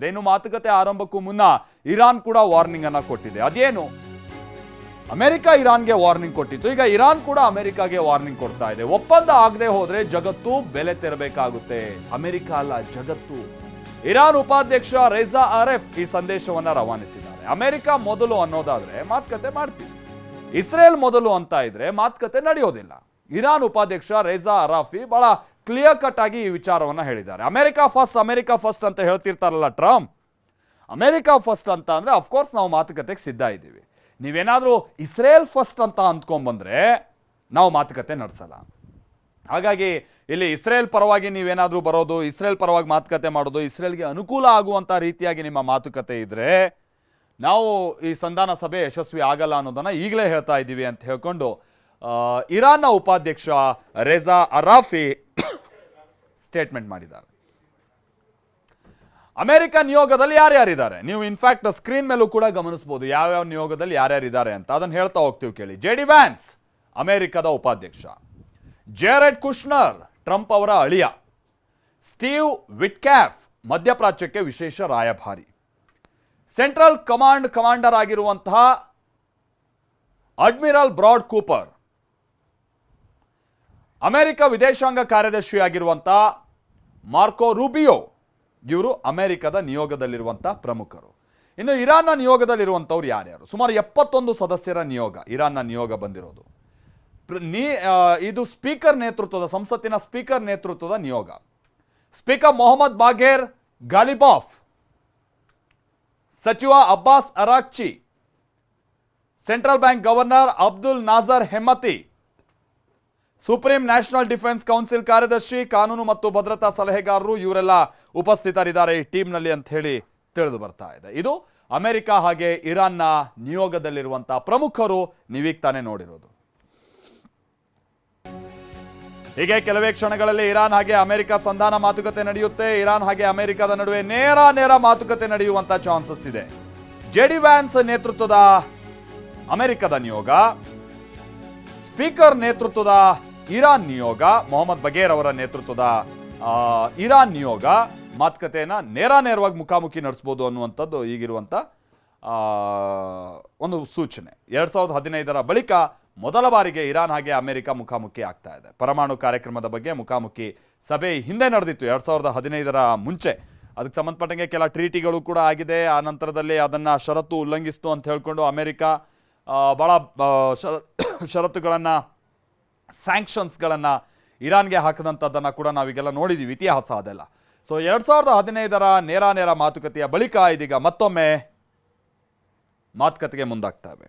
ಇದೇನು ಮಾತುಕತೆ ಆರಂಭಕ್ಕೂ ಮುನ್ನ ಇರಾನ್ ಕೂಡ ವಾರ್ನಿಂಗ್ ಅನ್ನ ಕೊಟ್ಟಿದೆ. ಅದೇನು ಅಮೆರಿಕ ಇರಾನ್ಗೆ ವಾರ್ನಿಂಗ್ ಕೊಟ್ಟಿತ್ತು, ಈಗ ಇರಾನ್ ಕೂಡ ಅಮೆರಿಕಾಗೆ ವಾರ್ನಿಂಗ್ ಕೊಡ್ತಾ ಇದೆ. ಒಪ್ಪಂದ ಆಗದೆ ಹೋದ್ರೆ ಜಗತ್ತು ಬೆಲೆ ತೆರಬೇಕಾಗುತ್ತೆ. ಅಮೆರಿಕ ಅಲ್ಲ, ಜಗತ್ತು. ಇರಾನ್ ಉಪಾಧ್ಯಕ್ಷ ರೇಜಾ ಅರೆಫ್ ಈ ಸಂದೇಶವನ್ನ ರವಾನಿಸಿದ್ದಾರೆ. ಅಮೆರಿಕ ಮೊದಲು ಅನ್ನೋದಾದ್ರೆ ಮಾತುಕತೆ ಮಾಡ್ತೀವಿ, ಇಸ್ರೇಲ್ ಮೊದಲು ಅಂತ ಇದ್ರೆ ಮಾತುಕತೆ ನಡೆಯೋದಿಲ್ಲ. ಇರಾನ್ ಉಪಾಧ್ಯಕ್ಷ ರೇಜಾ ಅರಾಫಿ ಬಹಳ ಕ್ಲಿಯರ್ ಕಟ್ ಆಗಿ ಈ ವಿಚಾರವನ್ನ ಹೇಳಿದ್ದಾರೆ. ಅಮೆರಿಕ ಫಸ್ಟ್ ಅಂತ ಹೇಳ್ತಿರ್ತಾರಲ್ಲ ಟ್ರಂಪ್, ಅಮೆರಿಕ ಫಸ್ಟ್ ಅಂತ ಅಂದ್ರೆ ಅಫ್ಕೋರ್ಸ್ ನಾವು ಮಾತುಕತೆಗೆ ಸಿದ್ಧ ಇದ್ದೀವಿ. ನೀವೇನಾದ್ರೂ ಇಸ್ರೇಲ್ ಫಸ್ಟ್ ಅಂತ ಅಂದ್ಕೊಂಡ್ಬಂದ್ರೆ ನಾವು ಮಾತುಕತೆ ನಡೆಸಲ್ಲ. ಹಾಗಾಗಿ ಇಲ್ಲಿ ಇಸ್ರೇಲ್ ಪರವಾಗಿ ನೀವೇನಾದ್ರೂ ಬರೋದು, ಇಸ್ರೇಲ್ ಪರವಾಗಿ ಮಾತುಕತೆ ಮಾಡೋದು, ಇಸ್ರೇಲ್ಗೆ ಅನುಕೂಲ ಆಗುವಂತ ರೀತಿಯಾಗಿ ನಿಮ್ಮ ಮಾತುಕತೆ ಇದ್ರೆ ನಾವು ಈ ಸಂಧಾನ ಸಭೆ ಯಶಸ್ವಿ ಆಗಲ್ಲ ಅನ್ನೋದನ್ನ ಈಗಲೇ ಹೇಳ್ತಾ ಇದ್ದೀವಿ ಅಂತ ಹೇಳ್ಕೊಂಡು ಇರಾನ್ನ ಉಪಾಧ್ಯಕ್ಷ ರೇಜಾ ಅರಾಫಿ ಸ್ಟೇಟ್ಮೆಂಟ್ ಮಾಡಿದ್ದಾರೆ. ಅಮೆರಿಕ ನಿಯೋಗದಲ್ಲಿ ಯಾರ್ಯಾರಿದ್ದಾರೆ ನೀವು ಇನ್ಫ್ಯಾಕ್ಟ್ ಸ್ಕ್ರೀನ್ ಮೇಲೂ ಕೂಡ ಗಮನಿಸಬಹುದು ಯಾವ್ಯಾವ ನಿಯೋಗದಲ್ಲಿ ಯಾರ್ಯಾರಿದ್ದಾರೆ ಅಂತ. ಅದನ್ನು ಹೇಳ್ತಾ ಹೋಗ್ತೀವಿ ಕೇಳಿ. JD ವ್ಯಾನ್ಸ್ ಅಮೆರಿಕದ ಉಪಾಧ್ಯಕ್ಷ, ಜೇರೆಡ್ ಕುಶ್ನರ್ ಟ್ರಂಪ್ ಅವರ ಅಳಿಯ, ಸ್ಟೀವ್ ವಿಟ್ಕ್ಯಾಫ್ ಮಧ್ಯಪ್ರಾಚ್ಯಕ್ಕೆ ವಿಶೇಷ ರಾಯಭಾರಿ, ಸೆಂಟ್ರಲ್ ಕಮಾಂಡ್ ಕಮಾಂಡರ್ ಆಗಿರುವಂತಹ ಅಡ್ಮಿರಲ್ ಬ್ರಾಡ್ ಕೂಪರ್, ಅಮೆರಿಕ ವಿದೇಶಾಂಗ ಕಾರ್ಯದರ್ಶಿ ಆಗಿರುವಂತಹ ಮಾರ್ಕೋ ರೂಬಿಯೋ, ಇವರು ಅಮೆರಿಕದ ನಿಯೋಗದಲ್ಲಿರುವಂತಹ ಪ್ರಮುಖರು. ಇನ್ನು ಇರಾನ್ನ ನಿಯೋಗದಲ್ಲಿರುವಂಥವ್ರು ಯಾರ್ಯಾರು? ಸುಮಾರು 71 ಸದಸ್ಯರ ನಿಯೋಗ ಇರಾನ್ನ ನಿಯೋಗ ಬಂದಿರೋದು. ಇದು ಸ್ಪೀಕರ್ ನೇತೃತ್ವದ, ಸಂಸತ್ತಿನ ಸ್ಪೀಕರ್ ನೇತೃತ್ವದ ನಿಯೋಗ. ಸ್ಪೀಕರ್ ಮೊಹಮ್ಮದ್ ಬಾಘೇರ್ ಗಾಲಿಬಾಫ್, ಸಚಿವ Abbas Araghchi, central bank governor Abdul Naser Hemmati, supreme national defence council ಕಾರ್ಯದರ್ಶಿ, ಕಾನೂನು ಮತ್ತು ಭದ್ರತಾ ಸಲಹೆಗಾರರು, ಇವರೆಲ್ಲ ಉಪಸ್ಥಿತರಿದ್ದಾರೆ ಈ ಟೀಮ್ನಲ್ಲಿ ಅಂತ ಹೇಳಿ ತಿಳಿದು ಬರ್ತಾ ಇದೆ. ಇದು ಅಮೆರಿಕ ಹಾಗೆ ಇರಾನ್ನ ನಿಯೋಗದಲ್ಲಿರುವಂತಹ ಪ್ರಮುಖರು. ನೀವೀಗ ತಾನೇ ನೋಡಿರೋದು. ಹೀಗೆ ಕೆಲವೇ ಕ್ಷಣಗಳಲ್ಲಿ ಇರಾನ್ ಹಾಗೆ ಅಮೆರಿಕ ಸಂಧಾನ ಮಾತುಕತೆ ನಡೆಯುತ್ತೆ. ಇರಾನ್ ಹಾಗೆ ಅಮೆರಿಕದ ನಡುವೆ ನೇರ ಮಾತುಕತೆ ನಡೆಯುವಂತ ಚಾನ್ಸಸ್ ಇದೆ. JD ವ್ಯಾನ್ಸ್ ನೇತೃತ್ವದ ಅಮೆರಿಕದ ನಿಯೋಗ, ಸ್ಪೀಕರ್ ನೇತೃತ್ವದ ಇರಾನ್ ನಿಯೋಗ, ಮೊಹಮ್ಮದ್ ಬಗೇರ್ ಅವರ ನೇತೃತ್ವದ ಇರಾನ್ ನಿಯೋಗ ಮಾತುಕತೆಯನ್ನ ನೇರವಾಗಿ ಮುಖಾಮುಖಿ ನಡೆಸಬಹುದು ಅನ್ನುವಂಥದ್ದು ಈಗಿರುವಂಥ ಒಂದು ಸೂಚನೆ. 2015ರ ಬಳಿಕ ಮೊದಲ ಬಾರಿಗೆ ಇರಾನ್ ಹಾಗೆ ಅಮೆರಿಕ ಮುಖಾಮುಖಿ ಆಗ್ತಾ ಇದೆ. ಪರಮಾಣು ಕಾರ್ಯಕ್ರಮದ ಬಗ್ಗೆ ಮುಖಾಮುಖಿ ಸಭೆ ಹಿಂದೆ ನಡೆದಿತ್ತು 2015ರ ಮುಂಚೆ. ಅದಕ್ಕೆ ಸಂಬಂಧಪಟ್ಟಂಗೆ ಕೆಲ ಟ್ರೀಟಿಗಳು ಕೂಡ ಆಗಿದೆ. ಆ ನಂತರದಲ್ಲಿ ಅದನ್ನು ಷರತ್ತು ಉಲ್ಲಂಘಿಸ್ತು ಅಂತ ಹೇಳ್ಕೊಂಡು ಅಮೆರಿಕ ಭಾಳ ಷರತ್ತುಗಳನ್ನು, ಸ್ಯಾಂಕ್ಷನ್ಸ್ಗಳನ್ನು ಇರಾನ್ಗೆ ಹಾಕಿದಂಥದ್ದನ್ನು ಕೂಡ ನಾವೀಗೆಲ್ಲ ನೋಡಿದ್ದೀವಿ, ಇತಿಹಾಸ ಅದೆಲ್ಲ. ಸೊ 2015ರ ನೇರ ಮಾತುಕತೆಯ ಬಳಿಕ ಇದೀಗ ಮತ್ತೊಮ್ಮೆ ಮಾತುಕತೆಗೆ ಮುಂದಾಗ್ತವೆ.